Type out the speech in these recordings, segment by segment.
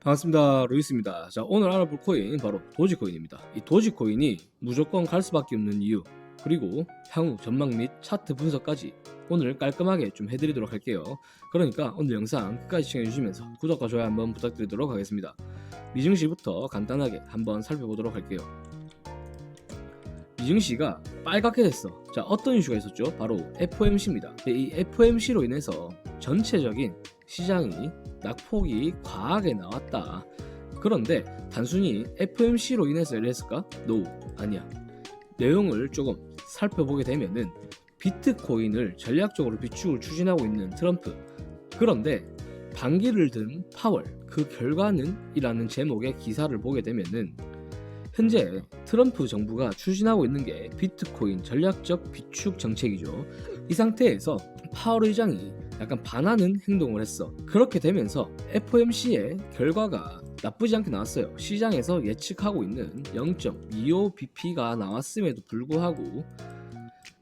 반갑습니다. 루이스입니다. 자, 오늘 알아볼 코인 바로 도지코인입니다. 이 도지코인이 무조건 갈 수밖에 없는 이유, 그리고 향후 전망 및 차트 분석까지 오늘 깔끔하게 좀 해드리도록 할게요. 그러니까 오늘 영상 끝까지 시청해주시면서 구독과 좋아요 한번 부탁드리도록 하겠습니다. 미증시부터 간단하게 한번 살펴보도록 할게요. 미증시가 빨갛게 됐어. 자, 어떤 이슈가 있었죠? 바로 FOMC입니다. 이 FOMC로 인해서 전체적인 시장이 낙폭이 과하게 나왔다. 그런데 단순히 FOMC로 인해서 이랬을까? No, 아니야. 내용을 조금 살펴보게 되면은 비트코인을 전략적으로 비축을 추진하고 있는 트럼프, 그런데 반기를 든 파월, 그 결과는? 이라는 제목의 기사를 보게 되면은 현재 트럼프 정부가 추진하고 있는 게 비트코인 전략적 비축 정책이죠. 이 상태에서 파월 의장이 약간 반하는 행동을 했어. 그렇게 되면서 FOMC의 결과가 나쁘지 않게 나왔어요. 시장에서 예측하고 있는 0.25bp가 나왔음에도 불구하고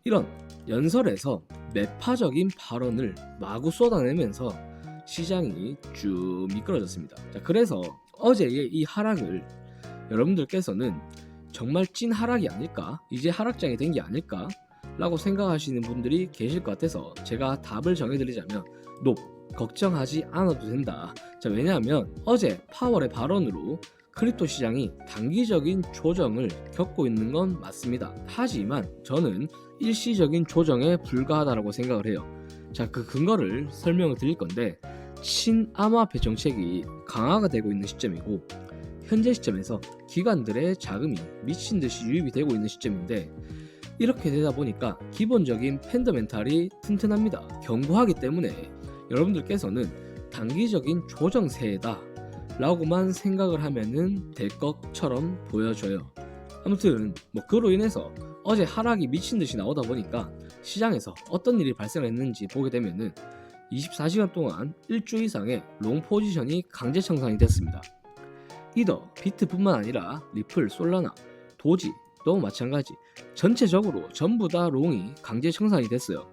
이런 연설에서 매파적인 발언을 마구 쏟아내면서 시장이 쭉 미끄러졌습니다. 자, 그래서 어제의 이 하락을 여러분들께서는 정말 찐 하락이 아닐까? 이제 하락장이 된 게 아닐까? 라고 생각하시는 분들이 계실 것 같아서 제가 답을 정해드리자면 노, 걱정하지 않아도 된다. 자, 왜냐하면 어제 파월의 발언으로 크립토 시장이 단기적인 조정을 겪고 있는 건 맞습니다. 하지만 저는 일시적인 조정에 불과하다고 생각을 해요. 자, 그 근거를 설명을 드릴 건데, 친암호화폐 정책이 강화가 되고 있는 시점이고 현재 시점에서 기관들의 자금이 미친듯이 유입이 되고 있는 시점인데, 이렇게 되다 보니까 기본적인 펀더멘탈이 튼튼합니다. 견고하기 때문에 여러분들께서는 단기적인 조정세다 라고만 생각을 하면은 될 것처럼 보여져요. 아무튼 그로 인해서 어제 하락이 미친듯이 나오다 보니까 시장에서 어떤 일이 발생했는지 보게 되면은 24시간 동안 1조 이상의 롱 포지션이 강제 청산이 됐습니다. 이더, 비트뿐만 아니라 리플, 솔라나, 도지도 마찬가지, 전체적으로 전부 다 롱이 강제 청산이 됐어요.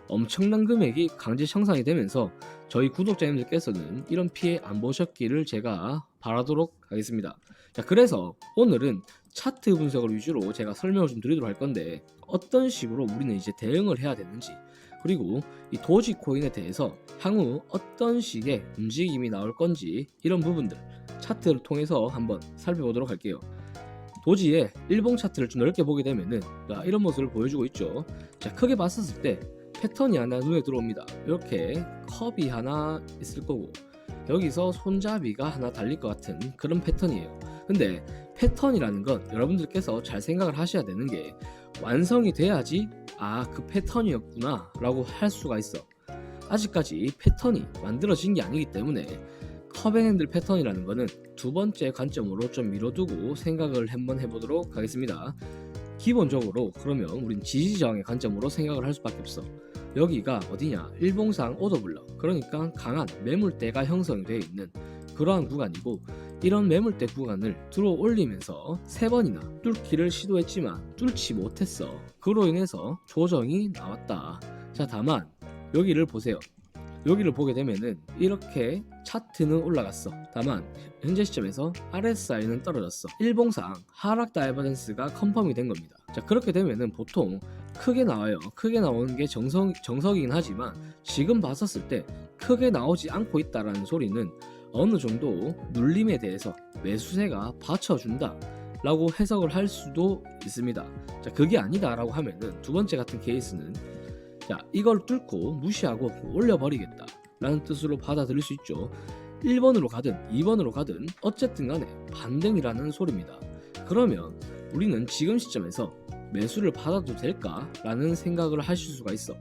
엄청난 금액이 강제 청산이 되면서 저희 구독자님들께서는 이런 피해 안 보셨기를 제가 바라도록 하겠습니다. 자, 그래서 오늘은 차트 분석을 위주로 제가 설명을 좀 드리도록 할 건데, 어떤 식으로 우리는 이제 대응을 해야 되는지, 그리고 이 도지코인에 대해서 향후 어떤 식의 움직임이 나올 건지, 이런 부분들 차트를 통해서 한번 살펴보도록 할게요. 도지의 일봉 차트를 좀 넓게 보게 되면은 이런 모습을 보여주고 있죠. 자, 크게 봤었을 때 패턴이 하나 눈에 들어옵니다. 이렇게 컵이 하나 있을 거고 여기서 손잡이가 하나 달릴 것 같은 그런 패턴이에요. 근데 패턴이라는 건 여러분들께서 잘 생각을 하셔야 되는 게, 완성이 돼야지 그 패턴이었구나 라고 할 수가 있어. 아직까지 패턴이 만들어진 게 아니기 때문에 컵앤핸들 패턴이라는 거는 두 번째 관점으로 좀 미뤄두고 생각을 한번 해보도록 하겠습니다. 기본적으로 그러면 우린 지지저항의 관점으로 생각을 할 수밖에 없어. 여기가 어디냐? 일봉상 오더블럭, 그러니까 강한 매물대가 형성이 되어 있는 그러한 구간이고, 이런 매물대 구간을 들어 올리면서 3번이나 뚫기를 시도했지만 뚫지 못했어. 그로 인해서 조정이 나왔다. 자, 다만 여기를 보세요. 여기를 보게 되면은 이렇게 차트는 올라갔어. 다만 현재 시점에서 RSI는 떨어졌어. 일봉상 하락 다이버전스가 컨펌이 된 겁니다. 자, 그렇게 되면은 보통 크게 나와요. 크게 나오는 게 정석이긴 하지만 지금 봤었을 때 크게 나오지 않고 있다라는 소리는 어느 정도 눌림에 대해서 매수세가 받쳐준다 라고 해석을 할 수도 있습니다. 자, 그게 아니다 라고 하면은 두 번째 같은 케이스는, 자, 이걸 뚫고 무시하고 올려버리겠다 라는 뜻으로 받아들일 수 있죠. 1번으로 가든 2번으로 가든 어쨌든 간에 반등이라는 소리입니다. 그러면 우리는 지금 시점에서 매수를 받아도 될까? 라는 생각을 하실 수가 있어.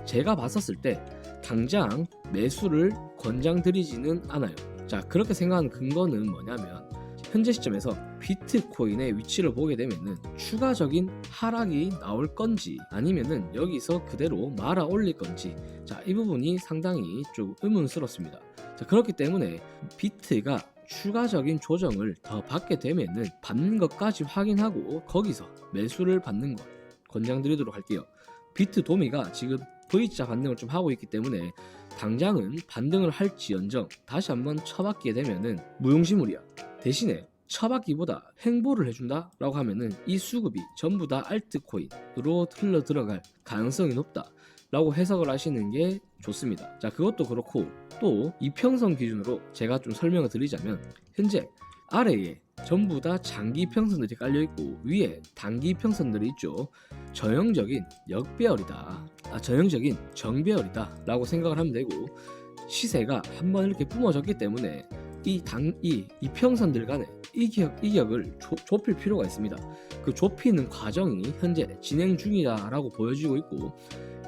제가 봤었을 때 당장 매수를 권장드리지는 않아요. 자, 그렇게 생각하는 근거는 뭐냐면, 현재 시점에서 비트코인의 위치를 보게 되면은 추가적인 하락이 나올 건지 아니면은 여기서 그대로 말아 올릴 건지, 자, 이 부분이 상당히 좀 의문스럽습니다. 자, 그렇기 때문에 비트가 추가적인 조정을 더 받게 되면은 받는 것까지 확인하고 거기서 매수를 받는 것 권장드리도록 할게요. 비트 도미가 지금 V자 반등을 좀 하고 있기 때문에 당장은 반등을 할지언정 다시 한번 쳐받게 되면은 무용지물이야. 대신에 쳐받기보다 횡보를 해준다 라고 하면은 이 수급이 전부 다 알트코인으로 흘러 들어갈 가능성이 높다 라고 해석을 하시는 게 좋습니다. 자, 그것도 그렇고 또 이평선 기준으로 제가 좀 설명을 드리자면 현재 아래에 전부 다 장기 평선들이 깔려있고 위에 단기 평선들이 있죠. 전형적인 역배열이다, 전형적인 정배열이다 라고 생각을 하면 되고, 시세가 한번 이렇게 뿜어졌기 때문에 이 이평선들 간의 이격을 좁힐 필요가 있습니다. 그 좁히는 과정이 현재 진행 중이다라고 보여지고 있고,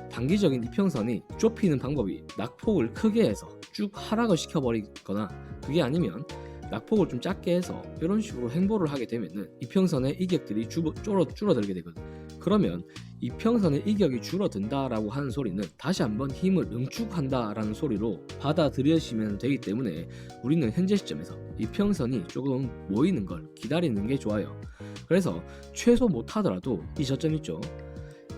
단기적인 이평선이 좁히는 방법이 낙폭을 크게 해서 쭉 하락을 시켜버리거나, 그게 아니면 낙폭을 좀 작게 해서 이런 식으로 횡보를 하게 되면은 이평선의 이격들이 줄어들게 되거든. 그러면 이평선의 이격이 줄어든다라고 하는 소리는 다시 한번 힘을 응축한다라는 소리로 받아들여지면 되기 때문에 우리는 현재 시점에서 이평선이 조금 모이는 걸 기다리는 게 좋아요. 그래서 최소 못하더라도 이 저점 있죠,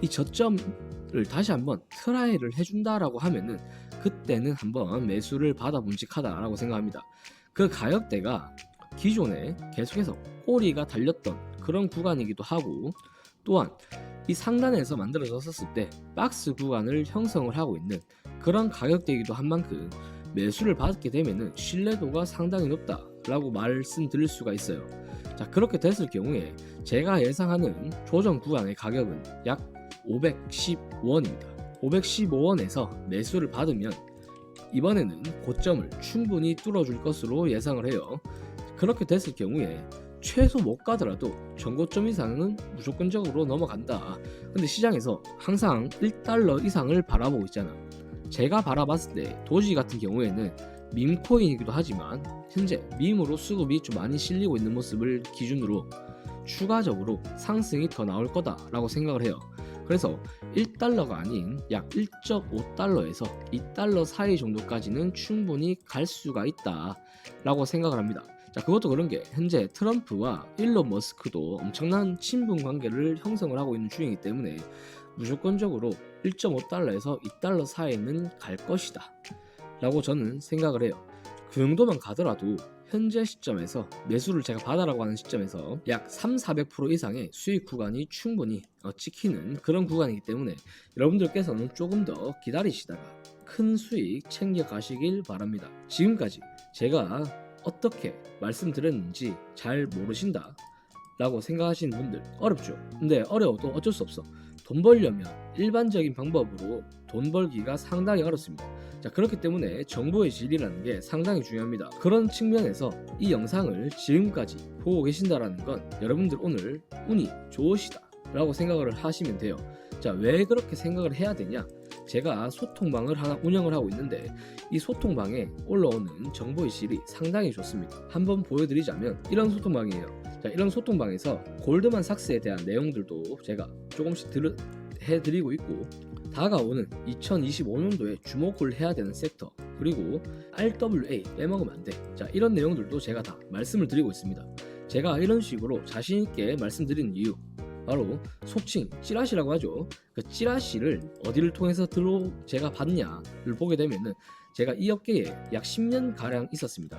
이 저점을 다시 한번 트라이를 해준다라고 하면은 그때는 한번 매수를 받아봄직하다라고 생각합니다. 그 가격대가 기존에 계속해서 꼬리가 달렸던 그런 구간이기도 하고, 또한 이 상단에서 만들어졌을 때 박스 구간을 형성을 하고 있는 그런 가격대이기도 한 만큼 매수를 받게 되면은 신뢰도가 상당히 높다라고 말씀드릴 수가 있어요. 자, 그렇게 됐을 경우에 제가 예상하는 조정 구간의 가격은 약 515원입니다. 515원에서 매수를 받으면 이번에는 고점을 충분히 뚫어줄 것으로 예상을 해요. 그렇게 됐을 경우에 최소 못 가더라도 전고점 이상은 무조건적으로 넘어간다. 근데 시장에서 항상 1달러 이상을 바라보고 있잖아. 제가 바라봤을 때 도지 같은 경우에는 밈코인이기도 하지만 현재 밈으로 수급이 좀 많이 실리고 있는 모습을 기준으로 추가적으로 상승이 더 나올 거다라고 생각을 해요. 그래서 1달러가 아닌 약 1.5달러에서 2달러 사이 정도까지는 충분히 갈 수가 있다 라고 생각을 합니다. 자, 그것도 그런 게 현재 트럼프와 일론 머스크도 엄청난 친분 관계를 형성을 하고 있는 중이기 때문에 무조건적으로 1.5달러에서 2달러 사이는 갈 것이다 라고 저는 생각을 해요. 그 정도만 가더라도 현재 시점에서 매수를 제가 받아라고 하는 시점에서 약 3,400% 이상의 수익 구간이 충분히 찍히는 그런 구간이기 때문에 여러분들께서는 조금 더 기다리시다가 큰 수익 챙겨 가시길 바랍니다. 지금까지 제가 어떻게 말씀드렸는지 잘 모르신다 라고 생각하시는 분들 어렵죠. 근데 어려워도 어쩔 수 없어. 돈 벌려면 일반적인 방법으로 돈 벌기가 상당히 어렵습니다. 자, 그렇기 때문에 정보의 질이라는 게 상당히 중요합니다. 그런 측면에서 이 영상을 지금까지 보고 계신다라는 건 여러분들 오늘 운이 좋으시다 라고 생각을 하시면 돼요. 자, 왜 그렇게 생각을 해야 되냐? 제가 소통방을 하나 운영을 하고 있는데 이 소통방에 올라오는 정보의 질이 상당히 좋습니다. 한번 보여드리자면 이런 소통방이에요. 자, 이런 소통방에서 골드만삭스에 대한 내용들도 제가 조금씩 해드리고 있고, 다가오는 2025년도에 주목을 해야 되는 섹터, 그리고 RWA 빼먹으면 안 돼. 자, 이런 내용들도 제가 다 말씀을 드리고 있습니다. 제가 이런 식으로 자신있게 말씀드리는 이유, 바로 속칭 찌라시라고 하죠. 그 찌라시를 어디를 통해서 제가 봤냐를 보게 되면은 제가 이 업계에 약 10년 가량 있었습니다.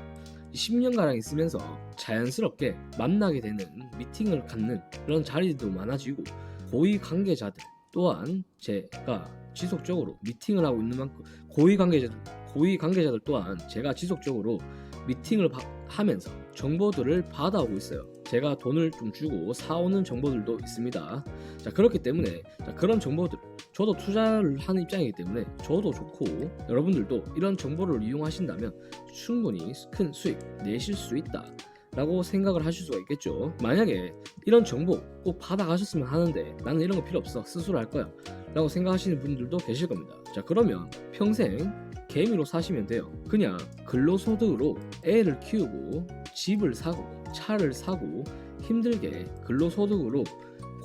10년 가량 있으면서 자연스럽게 만나게 되는, 미팅을 갖는 그런 자리도 많아지고, 고위 관계자들 또한 제가 지속적으로 미팅을 하고 있는 만큼 고위 관계자들 또한 제가 지속적으로 미팅을 하면서 정보들을 받아오고 있어요. 제가 돈을 좀 주고 사오는 정보들도 있습니다. 자, 그렇기 때문에 그런 정보들, 저도 투자를 하는 입장이기 때문에 저도 좋고 여러분들도 이런 정보를 이용하신다면 충분히 큰 수익 내실 수 있다 라고 생각을 하실 수가 있겠죠. 만약에 이런 정보 꼭 받아가셨으면 하는데 나는 이런 거 필요 없어, 스스로 할 거야 라고 생각하시는 분들도 계실 겁니다. 자, 그러면 평생 개미로 사시면 돼요. 그냥 근로소득으로 애를 키우고 집을 사고 차를 사고 힘들게 근로소득으로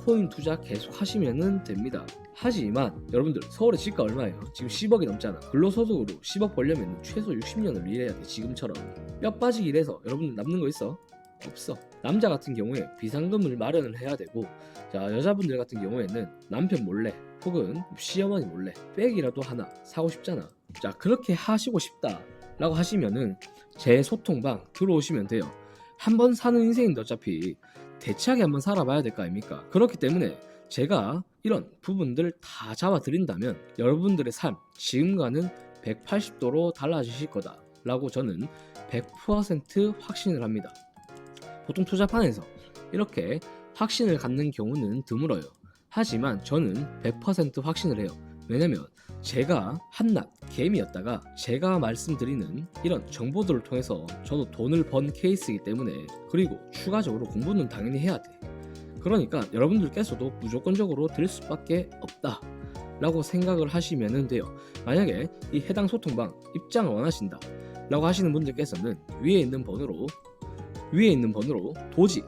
코인 투자 계속 하시면 됩니다. 하지만 여러분들, 서울의 집가 얼마예요? 지금 10억이 넘잖아. 근로소득으로 10억 벌려면 최소 60년을 일해야 돼. 지금처럼 뼈 빠지기 일해서 여러분들 남는 거 있어? 없어. 남자 같은 경우에 비상금을 마련을 해야 되고, 자, 여자분들 같은 경우에는 남편 몰래 혹은 시어머니 몰래 백이라도 하나 사고 싶잖아. 자, 그렇게 하시고 싶다 라고 하시면은 제 소통방 들어오시면 돼요. 한번 사는 인생인데 어차피 대차게 한번 살아봐야 될 거 아닙니까? 그렇기 때문에 제가 이런 부분들 다 잡아드린다면 여러분들의 삶 지금과는 180도로 달라지실 거다 라고 저는 100% 확신을 합니다. 보통 투자판에서 이렇게 확신을 갖는 경우는 드물어요. 하지만 저는 100% 확신을 해요. 왜냐면 제가 한낱 개미였다가 제가 말씀드리는 이런 정보들을 통해서 저도 돈을 번 케이스이기 때문에, 그리고 추가적으로 공부는 당연히 해야 돼. 그러니까 여러분들께서도 무조건적으로 들 수밖에 없다 라고 생각을 하시면 돼요. 만약에 이 해당 소통방 입장을 원하신다 라고 하시는 분들께서는 위에 있는 번호로 도지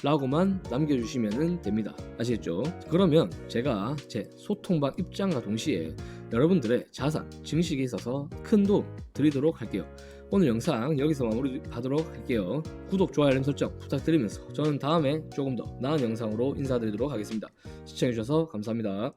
라고만 남겨주시면 됩니다. 아시겠죠? 그러면 제가 제 소통방 입장과 동시에 여러분들의 자산, 증식에 있어서 큰 도움 드리도록 할게요. 오늘 영상 여기서 마무리하도록 할게요. 구독, 좋아요, 알림 설정 부탁드리면서 저는 다음에 조금 더 나은 영상으로 인사드리도록 하겠습니다. 시청해주셔서 감사합니다.